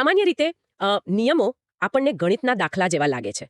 સામાન્ય રીતે નિયમો આપણને ગણિતના દાખલા જેવા લાગે છે,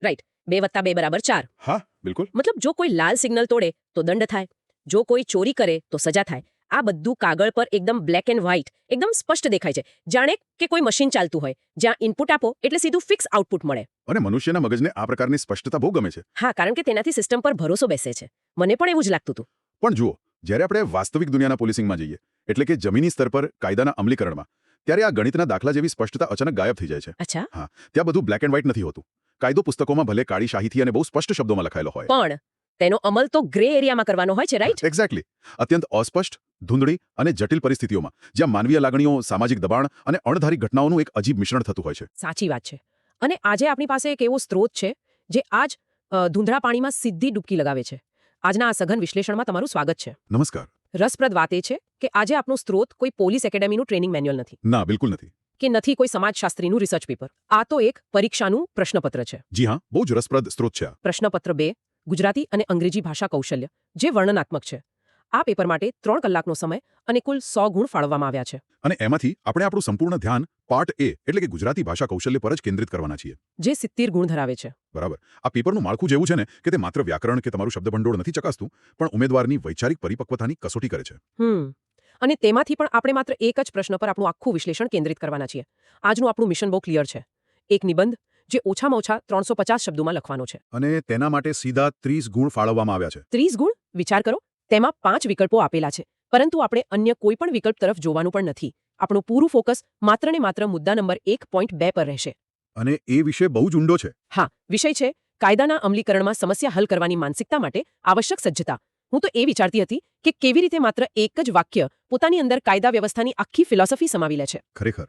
રાઈટ? 2 + 2 = 4. હા બિલકુલ. મતલબ જો કોઈ લાલ સિગ્નલ તોડે તો દંડ થાય, જો કોઈ ચોરી કરે તો સજા થાય. આ બધું કાગળ પર એકદમ બ્લેક એન્ડ વ્હાઇટ, એકદમ સ્પષ્ટ દેખાય છે, જાણે કે કોઈ મશીન ચાલતું હોય જ્યાં ઇનપુટ આપો એટલે સીધું ફિક્સ આઉટપુટ મળે. અને મનુષ્યના મગજને આ પ્રકારની સ્પષ્ટતા બહુ ગમે છે. હા, કારણ કે તેનાથી સિસ્ટમ પર ભરોસો બેસે છે. મને પણ એવું જ લાગતું હતું. પણ જુઓ, જ્યારે આપણે વાસ્તવિક દુનિયાના પોલીસિંગમાં જઈએ, એટલે કે જમીની સ્તર પર કાયદાના અમલીકરણમાં, ત્યારે આ ગણિતના દાખલા જેવી સ્પષ્ટતા અચાનક ગાયબ થઈ જાય છે. અચ્છા. હા, ત્યાં બધું બ્લેક એન્ડ વ્હાઇટ નથી હોતું. કાયદો પુસ્તકોમાં ભલે કાળી શાહીથી અને બહુ સ્પષ્ટ શબ્દોમાં લખાયેલો હોય, પણ તેનો અમલ તો ગ્રે એરિયામાં કરવાનો હોય છે, રાઈટ? એક્ઝેક્ટલી. અત્યંત અસ્પષ્ટ, ધૂંધળી અને જટિલ પરિસ્થિતિઓમાં, જ્યાં માનવીય લાગણીઓ, સામાજિક દબાણ અને અણધારી ઘટનાઓનું એક અજીબ મિશ્રણ થતું હોય છે. સાચી વાત છે. અને આજે આપણી પાસે એક એવો સ્ત્રોત છે જે આજ ધૂંધળા પાણીમાં સીધી ડૂબકી લગાવે છે. આજના આ સઘન વિશ્લેષણમાં તમારું સ્વાગત છે. નમસ્કાર. રસપ્રદ વાત એ છે કે આજે આપણો સ્ત્રોત કોઈ પોલીસ એકેડેમીનું ટ્રેનિંગ મેન્યુઅલ નથી. ના, બિલકુલ નથી. કે નથી કોઈ સમાજશાસ્ત્રીનું રિસર્ચ પેપર. આ તો એક પરીક્ષાનું પ્રશ્નપત્ર છે. જી હા, બહુ જ રસપ્રદ સ્ત્રોત છે. પ્રશ્નપત્ર 2, ગુજરાતી અને અંગ્રેજી ભાષા કૌશલ્ય, જે વર્ણનાત્મક છે. આ પેપર માટે 3 કલાકનો સમય અને કુલ 100 ગુણ ફાળવવામાં આવ્યા છે. અને એમાંથી આપણે આપણું સંપૂર્ણ ધ્યાન પાર્ટ એ એટલે કે ગુજરાતી ભાષા કૌશલ્ય પર જ કેન્દ્રિત કરવાના છીએ, જે 70 ગુણ ધરાવે છે. બરાબર. આ પેપરનું માળખું જેવું છે ને કે તે માત્ર વ્યાકરણ કે તમારું શબ્દભંડોળ નથી ચકાસતું, પણ ઉમેદવારની વૈચારિક પરિપક્વતાની કસોટી કરે છે. અને તેમાંથી પણ આપણે માત્ર એક જ પ્રશ્ન પર આપણું આખું વિશ્લેષણ કેન્દ્રિત કરવાના છીએ. આજનું આપણું મિશન બહુ ક્લિયર છે. એક નિબંધ જે ઓછામાં ઓછા 350 શબ્દોમાં લખવાનો છે. અને તેના માટે સીધા 30 ગુણ ફાળવવામાં આવ્યા છે. 30 ગુણ? વિચાર કરો, તેમાં 5 વિકલ્પો આપેલા છે, પરંતુ આપણે અન્ય કોઈ પણ વિકલ્પ તરફ જોવાનું પણ નથી. આપણું પૂરું ફોકસ માત્ર ને માત્ર મુદ્દા નંબર 1.2 પર રહેશે. અને એ વિષય બહુ જ ઊંડો છે. હા, વિષય છે કાયદાના અમલીકરણમાં સમસ્યા હલ કરવાની માનસિકતા માટે આવશ્યક સજ્જતા. હું તો એ વિચારતી હતી કે કેવી રીતે માત્ર એક જ વાક્ય પોતાની અંદર કાયદા વ્યવસ્થાની આખી ફિલોસોફી સમાવી લે છે. ખરેખર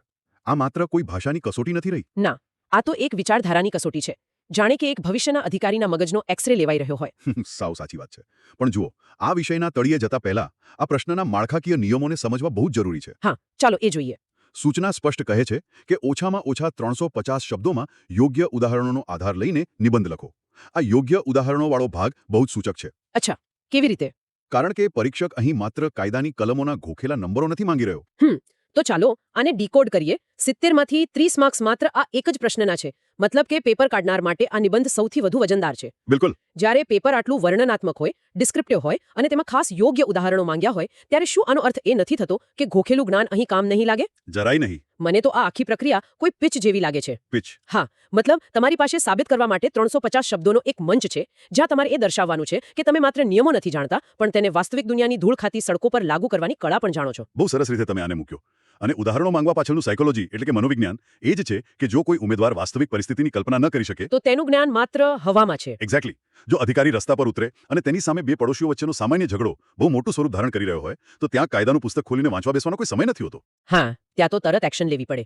આ માત્ર કોઈ ભાષાની કસોટી નથી રહી. ના, આ તો એક વિચારધારાની કસોટી છે. જાણે કે એક ભવિષ્યના અધિકારીના મગજનો એક્સરે લેવાઈ રહ્યો હોય. સાવ સાચી વાત છે. પણ જુઓ, આ વિષયના તળિયે જતા પહેલા આ પ્રશ્નના માળખાકીય નિયમોને સમજવા બહુ જ જરૂરી છે. હા, ચાલો એ જોઈએ. સૂચના સ્પષ્ટ કહે છે કે ઓછામાં ઓછા 350 શબ્દોમાં યોગ્ય ઉદાહરણોનો આધાર લઈને નિબંધ લખો. આ યોગ્ય ઉદાહરણોવાળો ભાગ બહુ જ સૂચક છે. અચ્છા, કેવી રીતે? કારણ કે પરીક્ષક અહીં માત્ર કાયદાની કલમોના ઘોખેલા નંબરો નથી માંગી રહ્યો. તો ચાલો આને ડીકોડ કરીએ. 70માંથી 30 માર્ક્સ માત્ર આ એક જ પ્રશ્નના છે. મતલબ કે પેપર કાઢનાર માટે આ નિબંધ સૌથી વધુ વજનદાર છે. બિલકુલ. જ્યારે પેપર આટલું વર્ણનાત્મક હોય, ડિસ્ક્રિપ્ટિવ હોય અને તેમાં ખાસ યોગ્ય ઉદાહરણો માંગ્યા હોય, ત્યારે શું આનો અર્થ એ નથી થતો કે ઘોખેલું જ્ઞાન અહીં કામ નહીં લાગે? જરાય નહીં. મને તો આ આખી પ્રક્રિયા કોઈ પિચ જેવી લાગે છે. પિચ? હા, મતલબ તમારી પાસે સાબિત કરવા માટે 350 શબ્દોનો એક મંચ છે, જ્યાં તમારે એ દર્શાવવાનું છે કે તમે માત્ર નિયમો નથી જાણતા, પણ તેને વાસ્તવિક દુનિયાની ધૂળ ખાતી સડકો પર લાગુ કરવાની કળા પણ જાણો છો. બહુ સરસ રીતે તમે આને મૂક્યો. અને ઉદાહરણો માંગવા પાછળનું સાયકોલોજી એટલે કે મનોવિજ્ઞાન એ જ છે કે જો કોઈ ઉમેદવાર વાસ્તવિક પરિસ્થિતિની કલ્પના ન કરી શકે તો તેનું જ્ઞાન માત્ર હવામાં છે. એક્ઝેક્ટલી. જો અધિકારી રસ્તા પર ઉતરે અને તેની સામે બે પડોશીઓ વચ્ચેનો સામાન્ય ઝઘડો બહુ મોટું સ્વરૂપ ધારણ કરી રહ્યો હોય, તો ત્યાં કાયદાનું પુસ્તક ખોલીને વાંચવા બેસવાનો કોઈ સમય નથી હોતો. હા, ત્યાં તો તરત એક્શન લેવી પડે.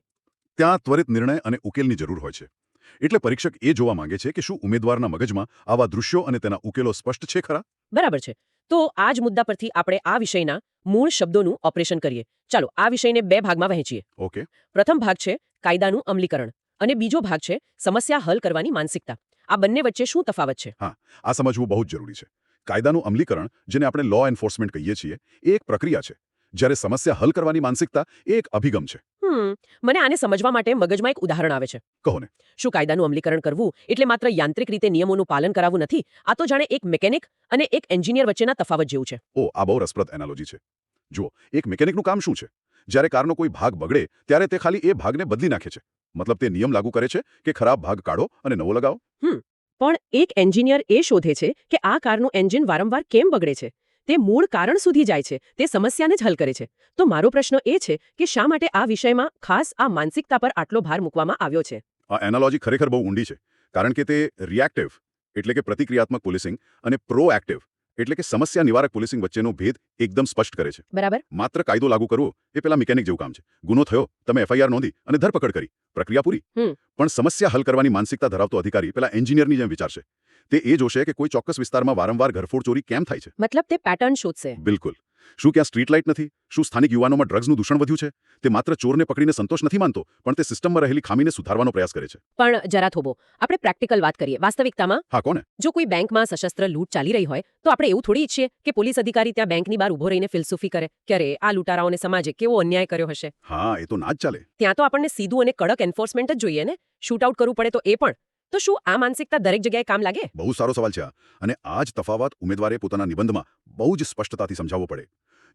ત્યાં ત્વરિત નિર્ણય અને ઉકેલની જરૂર હોય છે. એટલે પરીક્ષક એ જોવા માંગે છે કે શું ઉમેદવારના મગજમાં આવા દૃશ્યો અને તેના ઉકેલો સ્પષ્ટ છે ખરા? બરાબર છે. તો આ જ મુદ્દા પરથી આપણે આ વિષયના મૂળ શબ્દોનું ઓપરેશન કરીએ. ચાલો આ વિષયને 2 ભાગમાં વહેંચીએ. ઓકે. પ્રથમ ભાગ છે કાયદાનું અમલીકરણ અને બીજો ભાગ છે સમસ્યા હલ કરવાની માનસિકતા. આ બંને વચ્ચે શું તફાવત છે? હા, આ સમજવું બહુ જ જરૂરી છે. કાયદાનું અમલીકરણ, જેને આપણે લો એન્ફોર્સમેન્ટ કહીએ છીએ, એ એક પ્રક્રિયા છે, જ્યારે સમસ્યા હલ કરવાની માનસિકતા એ એક અભિગમ છે. મને આને સમજવા માટે મગજમાં એક ઉદાહરણ આવે છે. કહો ને. શું કાયદાનું અમલીકરણ કરવું એટલે માત્ર યાંત્રિક રીતે નિયમોનું પાલન કરાવવું નથી? આ તો જાણે એક મિકેનિક અને એક એન્જિનિયર વચ્ચેના તફાવત જેવું છે. આ બહુ રસપ્રદ એનાલોજી છે. જુઓ, એક મિકેનિકનું કામ શું છે? જ્યારે કારનો કોઈ ભાગ બગડે ત્યારે તે ખાલી એ ભાગને બદલી નાખે છે. મતલબ તે નિયમ લાગુ કરે છે કે ખરાબ ભાગ કાઢો અને નવો લગાવો. પણ એક એન્જિનિયર એ શોધે છે કે આ કારનું એન્જિન વારંવાર કેમ બગડે છે. તે મૂળ કારણ સુધી જાય છે, તે સમસ્યાને જ હલ કરે છે. તો મારો પ્રશ્ન એ છે કે શા માટે આ વિષયમાં ખાસ આ માનસિકતા પર આટલો ભાર મૂકવામાં આવ્યો છે? આ એનાલોજી ખરેખર બહુ ઊંડી છે, કારણ કે તે રિએક્ટિવ એટલે કે પ્રતિક્રિયાત્મક પોલીસિંગ અને પ્રોએક્ટિવ એટલે કે સમસ્યા નિવારક પોલીસિંગ વચ્ચેનો ભેદ એકદમ સ્પષ્ટ કરે છે. બરાબર. માત્ર કાયદો લાગુ કરવો એ પેલા મિકેનિક જેવું કામ છે. ગુનો થયો, તમે FIR નોંધી અને ધરપકડ કરી, પ્રક્રિયા પૂરી. પણ સમસ્યા હલ કરવાની માનસિકતા ધરાવતો અધિકારી પેલા એન્જિનિયરની જેમ વિચારશે. તે એ જોશે કે કોઈ ચોક્કસ વિસ્તારમાં વારંવાર ઘરફોડ ચોરી કેમ થાય છે. મતલબ તે પેટર્ન શોધશે. બિલકુલ. શું ક્યાં સ્ટ્રીટ લાઇટ નથી? શું સ્થાનિક યુવાનોમાં ડ્રગ્સનું દૂષણ વધ્યું છે? તે માત્ર ચોરને પકડીને સંતોષ નથી માનતો, પણ તે સિસ્ટમમાં રહેલી ખામીને સુધારવાનો પ્રયાસ કરે છે. પણ જરા થોભો, આપણે પ્રેક્ટિકલ વાત કરીએ. વાસ્તવિકતામાં હા, કોને? જો કોઈ બેંકમાં સશસ્ત્ર લૂંટ ચાલી રહી હોય તો આપણે એવું થોડી ઈચ્છીએ કે પોલીસ અધિકારી ત્યાં બેંકની બહાર ઊભો રહીને ફિલસૂફી કરે કે અરે આ લૂંટારાઓને સમાજે કેવો અન્યાય કર્યો હશે. હા, એ તો ના જ ચાલે. ત્યાં તો આપણને સીધું અને કડક એન્ફોર્સમેન્ટ જ જોઈએ ને. શૂટ આઉટ કરવું પડે તો એ પણ. તો શું આ માનસિકતા દરેક જગ્યાએ કામ લાગે? બહુ સારો સવાલ છે આ. અને આ જ તફાવત ઉમેદવારે પોતાના નિબંધમાં બહુ જ સ્પષ્ટતાથી સમજાવવો પડે.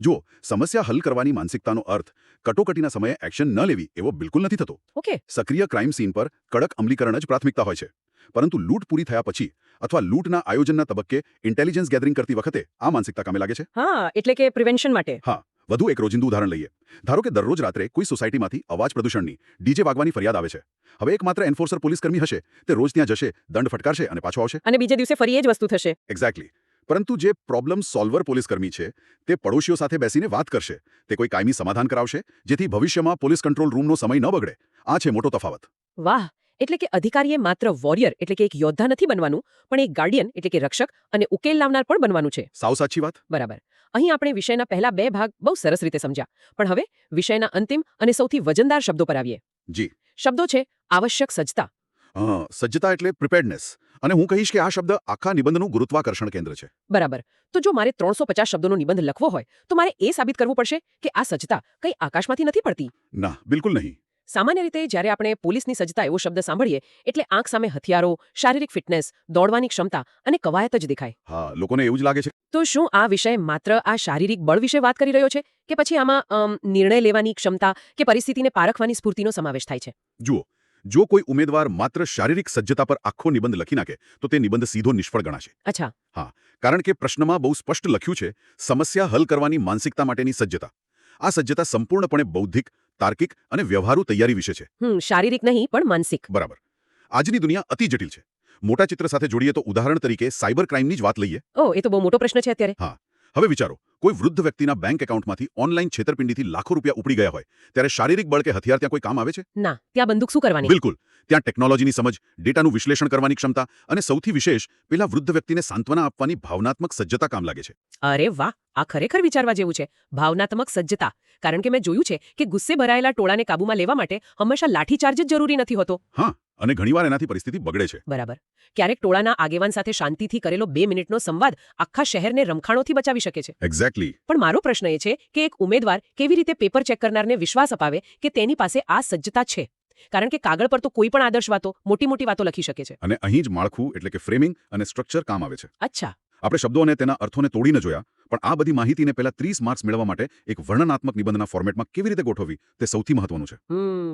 જો સમસ્યા હલ કરવાની માનસિકતાનો અર્થ કટોકટીના સમયે એક્શન ન લેવી એવો બિલકુલ નથી થતો. ઓકે. સક્રિય ક્રાઇમ સીન પર કડક અમલીકરણ જ પ્રાથમિકતા હોય છે. પરંતુ લૂંટ પૂરી થયા પછી અથવા લૂંટના આયોજનના તબક્કે ઇન્ટેલિજન્સ ગેધરિંગ કરતી વખતે આ માનસિકતા કામે લાગે છે. હા, એટલે કે પ્રિવેન્શન માટે. હા, વધુ એક રોજિંદુ ઉદાહરણ લઈએ. ધારો કે દરરોજ રાત્રે કોઈ સોસાયટીમાંથી અવાજ પ્રદૂષણની ડીજે વાગવાની ફરિયાદ આવે છે. હવે એકમાત્ર એન્ફોર્સર પોલીસકર્મી હશે, તે રોજ ત્યાં જશે, દંડ ફટકારશે અને પાછો આવશે. અને બીજે દિવસે ફરી એ જ વસ્તુ થશે. એક્ઝેક્ટલી. પરંતુ જે પ્રોબ્લેમ સોલ્વર પોલીસકર્મી છે તે પડોશીઓ સાથે બેસીને વાત કરશે. તે કોઈ કાયમી સમાધાન કરાવશે જેથી ભવિષ્યમાં પોલીસ કંટ્રોલ રૂમનો સમય ન બગડે. આ છે મોટો તફાવત. વાહ, એટલે કે અધિકારીએ માત્ર વોરિયર એટલે કે એક યોદ્ધા નથી બનવાનું, પણ એક ગાર્ડિયન એટલે કે રક્ષક અને ઉકેલ લાવનાર પણ બનવાનું છે. સાવ સાચી વાત. બરાબર. અહીં આપણે વિષયના પહેલા 2 ભાગ બહુ સરસ રીતે સમજ્યા, પણ હવે વિષયના અંતિમ અને સૌથી વજનદાર શબ્દો પર આવીએ. જી. શબ્દો છે આવશ્યક સજ્જતા. સજ્જતા એટલે પ્રિપેર્ડનેસ. અને હું કહીશ કે આ શબ્દ આખા નિબંધનું ગુરુત્વાકર્ષણ કેન્દ્ર છે. બરાબર. તો જો મારે 350 શબ્દોનો નિબંધ લખવો હોય તો મારે એ સાબિત કરવું પડશે કે આ સજ્જતા કંઈ આકાશમાંથી નથી પડતી. ના, બિલકુલ નહીં. સામાન્ય રીતે જ્યારે આપણે પોલીસની સજ્જતા એવો શબ્દ સાંભળીએ એટલે આંખ સામે હથિયારો, શારીરિક ફિટનેસ, દોડવાની ક્ષમતા અને કવાયત જ દેખાય. હા, લોકોને એવું જ લાગે છે. તો શું આ વિષય માત્ર આ શારીરિક બળ વિશે વાત કરી રહ્યો છે કે પછી આમાં નિર્ણય લેવાની ક્ષમતા કે પરિસ્થિતિને પારખવાની સ્ફૂર્તિનો સમાવેશ થાય છે? જુઓ, જો કોઈ ઉમેદવાર માત્ર શારીરિક સજ્જતા પર આખો નિબંધ લખી નાખે તો તે નિબંધ સીધો નિષ્ફળ ગણાશે. અચ્છા. હા, કારણ કે પ્રશ્નમાં બહુ સ્પષ્ટ લખ્યું છે સમસ્યા હલ કરવાની માનસિકતા માટેની સજ્જતા. આ સજ્જતા સંપૂર્ણપણે બૌદ્ધિક, તાર્કિક અને વ્યવહારુ તૈયારી વિશે છે. શારીરિક નહીં પણ માનસિક. બરાબર. આજની દુનિયા અતિ જટિલ છે. મોટા ચિત્ર સાથે જોડીએ તો ઉદાહરણ તરીકે સાયબર ક્રાઇમની જ વાત લઈએ. એ તો બહુ મોટો પ્રશ્ન છે અત્યારે. હા, હવે વિચારો, કોઈ વૃદ્ધ વ્યક્તિના બેંક એકાઉન્ટમાંથી ઓનલાઈન છેતરપિંડીથી લાખો રૂપિયા ઉપડી ગયા હોય ત્યારે શારીરિક બળ કે હથિયાર ત્યાં કોઈ કામ આવે છે? ના, ત્યાં બંદૂક શું કરવાની? બિલકુલ. ત્યાં ટેકનોલોજીની સમજ, ડેટાનું વિશ્લેષણ કરવાની ક્ષમતા અને સૌથી વિશેષ પેલા વૃદ્ધ વ્યક્તિને સાંત્વના આપવાની ભાવનાત્મક સજ્જતા કામ લાગે છે. અરે વાહ, આ ખરેખર વિચારવા જેવું છે. ભાવનાત્મક સજ્જતા. કારણ કે મેં જોયું છે કે ગુસ્સે ભરાયેલા ટોળાને કાબૂમાં લેવા માટે હંમેશા લાઠીચાર્જ જ જરૂરી નથી હોતો. હા, અને ઘણીવાર એનાથી પરિસ્થિતિ બગડે છે. બરાબર. ક્યારેક ટોળાના આગેવાન સાથે શાંતિથી કરેલો 2 મિનિટનો સંવાદ આખા શહેરને રમખાણોથી બચાવી શકે છે. એક્ઝેક્ટલી. પણ મારો પ્રશ્ન એ છે કે એક ઉમેદવાર કેવી રીતે પેપર ચેક કરનારને વિશ્વાસ અપાવે કે તેની પાસે આ સજ્જતા છે? કારણ કે કાગળ પર તો કોઈ પણ આદર્શ વાતો, મોટી મોટી વાતો લખી શકે છે. અને અહીં જ માળખું એટલે કે ફ્રેમિંગ અને સ્ટ્રક્ચર કામ આવે છે. અચ્છા. આપણે શબ્દો અને તેના અર્થોને તોડીને જોયા, પણ આ બધી માહિતીને પહેલા 30 માર્ક્સ મેળવવા માટે એક વર્ણનાત્મક નિબંધના ફોર્મેટમાં કેવી રીતે ગોઠવવી તે સૌથી મહત્વનું છે.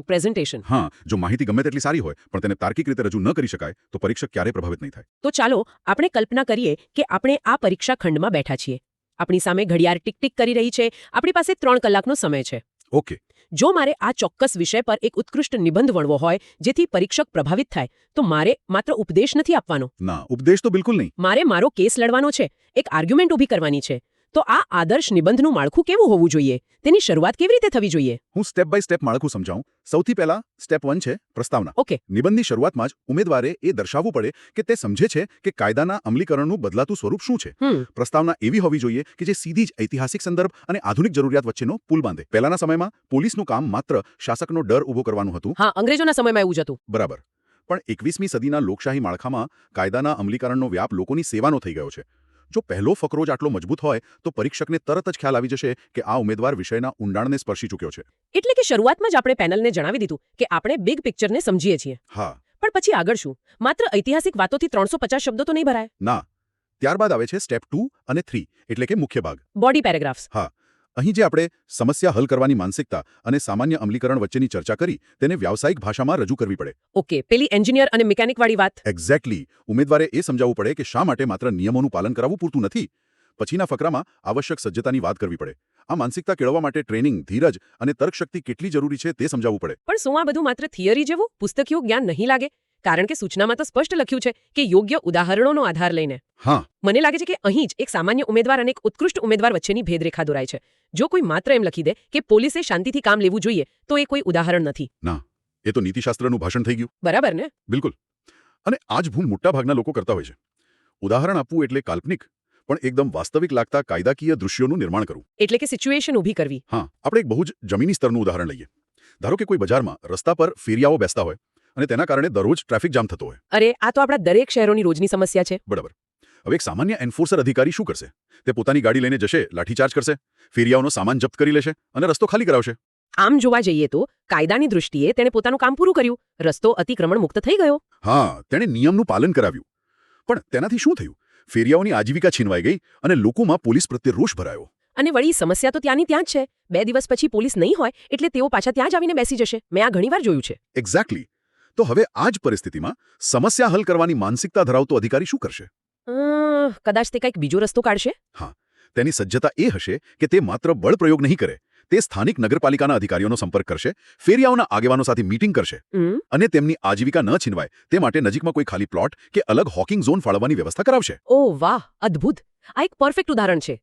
પ્રેઝન્ટેશન. હા, જો માહિતી ગમે તેટલી સારી હોય પણ તેને તાર્કિક રીતે રજૂ ન કરી શકાય તો પરીક્ષક ક્યારેય પ્રભાવિત નહીં થાય. તો ચાલો આપણે કલ્પના કરીએ કે આપણે આ પરીક્ષા ખંડમાં બેઠા છીએ. આપણી સામે ઘડિયાળ ટીક ટીક કરી રહી છે. આપણી પાસે 3 કલાકનો સમય છે. ઓકે. જો મારે આ ચોક્કસ વિષય પર એક ઉત્કૃષ્ટ નિબંધ વણવો હોય જેથી પરીક્ષક પ્રભાવિત થાય તો મારે માત્ર ઉપદેશ નથી આપવાનો. ના, ઉપદેશ તો બિલકુલ નહીં. મારે મારો કેસ લડવાનો છે, એક આર્ગ્યુમેન્ટ ઊભી કરવાની છે. તો આ આદર્શ નિબંધનું માળખું કેવું હોવું જોઈએ? તેની શરૂઆત કેવી રીતે થવી જોઈએ? હું સ્ટેપ બાય સ્ટેપ માળખું સમજાવું. સૌથી પહેલા સ્ટેપ 1 છે પ્રસ્તાવના. ઓકે. નિબંધની શરૂઆતમાં જ ઉમેદવારે એ દર્શાવવું પડે કે તે સમજે છે કે કાયદાના અમલીકરણનું બદલાતું સ્વરૂપ શું છે. પ્રસ્તાવના એવી હોવી જોઈએ કે જે સીધી જ ઐતિહાસિક સંદર્ભ અને આધુનિક જરૂરિયાત વચ્ચેનો પુલ બાંધે. પહેલાના સમયમાં પોલીસનું કામ માત્ર શાસકનો ડર ઊભો કરવાનું હતું. હા, અંગ્રેજોના સમયમાં એવું જ હતું. બરાબર. પણ 21મી સદીના લોકશાહી માળખામાં કાયદાના અમલીકરણનો વ્યાપ લોકોની સેવાનો થઈ ગયો છે. જો પહેલો ફકરો જ આટલો મજબૂત હોય તો પરીક્ષકને તરત જ ખ્યાલ આવી જશે કે આ ઉમેદવાર વિષયના ઊંડાણને સ્પર્શી ચૂક્યો છે. એટલે કે શરૂઆતમાં જ આપણે પેનલને જણાવી દીધું કે આપણે બિગ પિક્ચરને સમજીએ છીએ. હા. પણ પછી આગળ શું? માત્ર ઐતિહાસિક વાતોથી 350 શબ્દો તો નહીં ભરાય. ના. ત્યારબાદ આવે છે સ્ટેપ 2 અને 3 એટલે કે મુખ્ય ભાગ. Body paragraphs. હા. અહીં જે આપણે સમસ્યા હલ કરવાની માનસિકતા અને સામાન્ય અમલીકરણ વચ્ચેની ચર્ચા કરી તેને વ્યાવસાયિક ભાષામાં રજૂ કરવી પડે. ઓકે, પેલી એન્જિનિયર અને મિકેનિક વાળી વાત. એક્ઝેક્ટલી. ઉમેદવારે એ સમજાવવું પડે કે શા માટે માત્ર નિયમોનું પાલન કરાવવું પૂરતું નથી. પછીના ફકરામાં આવશ્યક સજ્જતાની વાત કરવી પડે. આ માનસિકતા કેળવવા માટે ટ્રેનિંગ, ધીરજ અને તર્કશક્તિ કેટલી જરૂરી છે તે સમજાવવું પડે. પણ શું આ બધું માત્ર થિયરી જેવું પુસ્તકીય જ્ઞાન નહીં લાગે? કારણ કે સૂચનામાં તો સ્પષ્ટ લખ્યું છે કે યોગ્ય ઉદાહરણોનો આધાર લઈને. હા. મને લાગે છે કે અહીં જ એક સામાન્ય ઉમેદવાર અને એક ઉત્કૃષ્ટ ઉમેદવાર વચ્ચેની ભેદરેખા દોરાય છે. જો કોઈ માત્ર એમ લખી દે કે પોલીસે શાંતિથી કામ લેવું જોઈએ તો એ કોઈ ઉદાહરણ નથી. ના, એ તો નીતિશાસ્ત્રનું ભાષણ થઈ ગયું. બરાબર ને? બિલકુલ. અને આ જ ભૂલ મોટાભાગના લોકો કરતા હોય છે. ઉદાહરણ આપવું એટલે કાલ્પનિક, પણ એકદમ વાસ્તવિક લાગતા કાયદાકીય દૃશ્યોનું નિર્માણ કરવું. એટલે કે સિચ્યુએશન ઊભી કરવી. હા, આપણે એક બહુ જ જમીની સ્તરનું ઉદાહરણ લઈએ. ધારો કે કોઈ બજારમાં રસ્તા પર ફેરિયાઓ બેસતા હોય અને તેના કારણે દરરોજ ટ્રાફિક જામ થતો હોય. અરે આ તો આપણા દરેક શહેરોની રોજની સમસ્યા છે. બરાબર. હવે એક સામાન્ય એન્ફોર્સર અધિકારી શું કરશે? તે પોતાની ગાડી લઈને જશે, લાઠીચાર્જ કરશે, ફેરિયાઓનો સામાન જપ્ત કરી લેશે અને રસ્તો ખાલી કરાવશે. આમ જોવા જઈએ તો કાયદાની દૃષ્ટિએ તેણે પોતાનું કામ પૂરું કર્યું. રસ્તો અતિક્રમણ મુક્ત થઈ ગયો. હા, તેણે નિયમનું પાલન કરાવ્યું. પણ તેનાથી શું થયું? ફેરિયાઓની આજીવિકા છીનવાઈ ગઈ અને લોકોમાં પોલીસ પ્રત્યે રોષ ભરાયો. અને વળી સમસ્યા તો ત્યાંની ત્યાં જ છે. 2 દિવસ પછી પોલીસ નહીં હોય એટલે તેઓ પાછા ત્યાં જ આવીને બેસી જશે. મેં આ ઘણીવાર જોયું છે. એક્ઝેક્ટલી. તો હવે આ જ પરિસ્થિતિમાં સમસ્યા હલ કરવાની માનસિકતા ધરાવતો અધિકારી શું કરશે? કદાચ તે કંઈક બીજો રસ્તો કાઢશે. હા, તેની સજ્જતા એ હશે કે તે માત્ર બળ પ્રયોગ નહીં કરે. તે સ્થાનિક નગરપાલિકાના અધિકારીઓનો સંપર્ક કરશે, ફેરિયાઓના આગેવાનો સાથે મીટિંગ કરશે અને તેમની આજીવિકા ન છીનવાય તે માટે નજીકમાં કોઈ ખાલી પ્લોટ કે અલગ હોકિંગ ઝોન ફાળવવાની વ્યવસ્થા કરાવશે. ઓહ વાહ, અદ્ભુત. આ એક પરફેક્ટ ઉદાહરણ છે.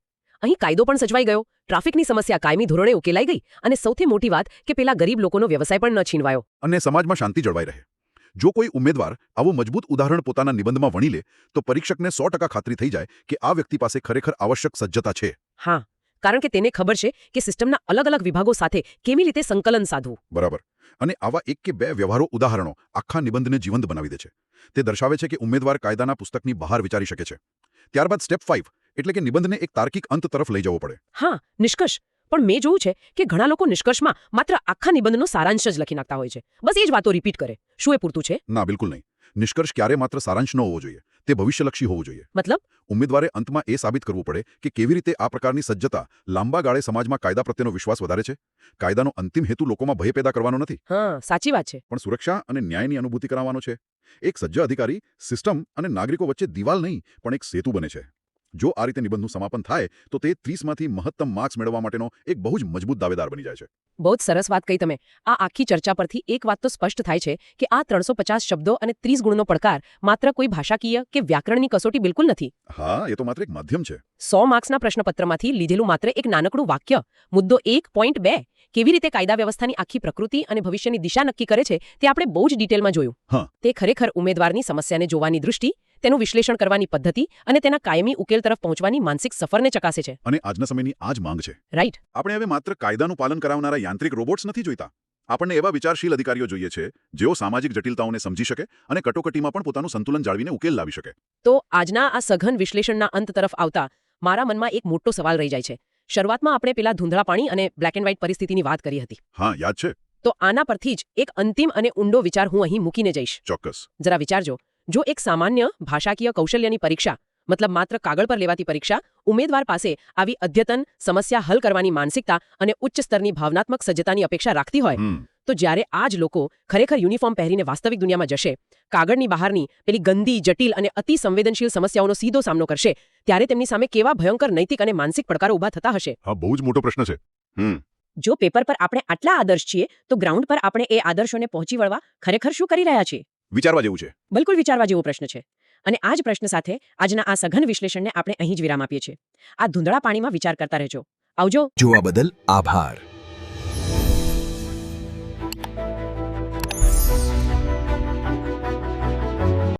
અહીં કાયદો પણ સચવાઈ ગયો, ટ્રાફિકની સમસ્યા કાયમી ધોરણે ઉકેલાઈ ગઈ અને સૌથી મોટી વાત કે પેલા ગરીબ લોકોનો વ્યવસાય પણ ન છીનવાયો. અને સમાજમાં શાંતિ જળવાઈ રહે. જો કોઈ ઉમેદવાર આવું મજબૂત ઉદાહરણ પોતાના નિબંધમાં વણી લે તો પરીક્ષકને 100% ખાતરી થઈ જાય કે આ વ્યક્તિ પાસે ખરેખર આવશ્યક સજ્જતા છે. હા, કારણ કે તેને ખબર છે કે સિસ્ટમના અલગ અલગ વિભાગો સાથે કેવી રીતે સંકલન સાધવું. બરાબર. અને આવા 1 કે 2 વ્યવહારો ઉદાહરણો આખા નિબંધને જીવંત બનાવી દે છે. તે દર્શાવે છે કે ઉમેદવાર કાયદાના પુસ્તકની બહાર વિચારી શકે છે. ત્યારબાદ સ્ટેપ 5 એટલે કે નિબંધને એક તાર્કિક અંત તરફ લઈ જવો પડે. હા, નિષ્કર્ષ. પણ મેં જોયું છે કે ઘણા લોકો નિષ્કર્ષમાં માત્ર આખા નિબંધનો સારાંશ જ લખી નાખતા હોય છે. બસ એ જ વાતો રિપીટ કરે. શું એ પૂરતું છે? ના, બિલકુલ નહીં. નિષ્કર્ષ ક્યારે માત્ર સારાંશ ન હોવો જોઈએ. તે ભવિષ્યલક્ષી હોવું જોઈએ. મતલબ? ઉમેદવારે અંતમાં એ સાબિત કરવું પડે કે કેવી રીતે આ પ્રકારની સજ્જતા લાંબા ગાળે સમાજમાં કાયદા પ્રત્યેનો વિશ્વાસ વધારે છે. કાયદાનો અંતિમ હેતુ લોકોમાં ભય પેદા કરવાનો નથી. હા, સાચી વાત છે. પણ સુરક્ષા અને ન્યાયની અનુભૂતિ કરાવવાનો છે. એક સજ્જ અધિકારી સિસ્ટમ અને નાગરિકો વચ્ચે દિવાલ નહીં પણ એક સેતુ બને છે. જો આ રીતે નિબંધનું સમાપન થાય તો તે 30માંથી મહત્તમ માર્ક્સ મેળવવા માટેનો એક બહુ જ મજબૂત દાવેદાર બની જાય છે. બહુ જ સરસ વાત કહી તમે. આ આખી ચર્ચા પરથી એક વાત તો સ્પષ્ટ થાય છે કે આ 350 શબ્દો અને 30 ગુણનો પડકાર માત્ર કોઈ ભાષાકીય કે વ્યાકરણની કસોટી બિલકુલ નથી. હા, એ તો માત્ર એક માધ્યમ છે. 100 માર્ક્સના પ્રશ્નપત્રમાંથી લીધેલું માત્ર એક નાનકડું વાક્ય, મુદ્દો 1.2 કેવી રીતે કાયદા વ્યવસ્થાની આખી પ્રકૃતિ અને ભવિષ્યની દિશા નક્કી કરે છે તે આપણે બહુ જ ડિટેલમાં જોયું. તે ખરેખર ઉમેદવારની સમસ્યાને જોવાની દૃષ્ટિ, તેનું વિશ્લેષણ કરવાની પદ્ધતિ અને તેના કાયમી ઉકેલ તરફ પહોંચવાની માનસિક સફરને ચકાસે છે. અને આજના સમયની આ જ માંગ છે. રાઈટ. આપણે હવે માત્ર કાયદાનું પાલન કરાવનારા યાંત્રિક રોબોટ્સ નથી જોઈતા. આપણને એવા વિચારશીલ અધિકારીઓ જોઈએ છે જેઓ સામાજિક જટિલતાઓને સમજી શકે અને કટોકટીમાં પણ પોતાનું સંતુલન જાળવીને ઉકેલ લાવી શકે. તો આજના આ સઘન વિશ્લેષણના અંત તરફ આવતા મારા મનમાં એક મોટો સવાલ રહી જાય છે. શરૂઆતમાં આપણે પેલા ધૂંધળા પાણી અને બ્લેક એન્ડ વ્હાઇટ પરિસ્થિતિની વાત કરી હતી. હા, યાદ છે. તો આના પરથી જ એક અંતિમ અને ઊંડો વિચાર હું અહીં મૂકીને જઈશ. ચોક્કસ. જરા વિચારજો. જો એક સામાન્ય ભાષાકીય કૌશલ્યની પરીક્ષા, મતલબ માત્ર કાગળ પર લેવાતી પરીક્ષા, ઉમેદવાર પાસે આવી અદ્યતન સમસ્યા હલ કરવાની માનસિકતા અને ઉચ્ચ સ્તરની ભાવનાત્મક સજ્જતાની અપેક્ષા રાખતી હોય તો જ્યારે આ જ લોકો ખરેખર યુનિફોર્મ પહેરીને વાસ્તવિક દુનિયામાં જશે, કાગળની બહારની પેલી ગંદી, જટિલ અને અતિ સંવેદનશીલ સમસ્યાઓનો સીધો સામનો કરશે, ત્યારે તેમની સામે કેવા ભયંકર નૈતિક અને માનસિક પડકારો ઊભા થતા હશે. હા, બહુ જ મોટો પ્રશ્ન છે. જો પેપર પર આપણે આટલા આદર્શ છીએ તો ગ્રાઉન્ડ પર આપણે એ આદર્શોને પહોંચી વળવા ખરેખર શું કરી રહ્યા છીએ? વિચારવા જેવું છે. બિલકુલ વિચારવા જેવો પ્રશ્ન છે. અને આ જ પ્રશ્ન સાથે આજના આ સઘન વિશ્લેષણને આપણે અહીં જ વિરામ આપીએ છીએ. આ ધૂંધળા પાણીમાં વિચાર કરતા રહેજો. આવજો. જોવા બદલ આભાર.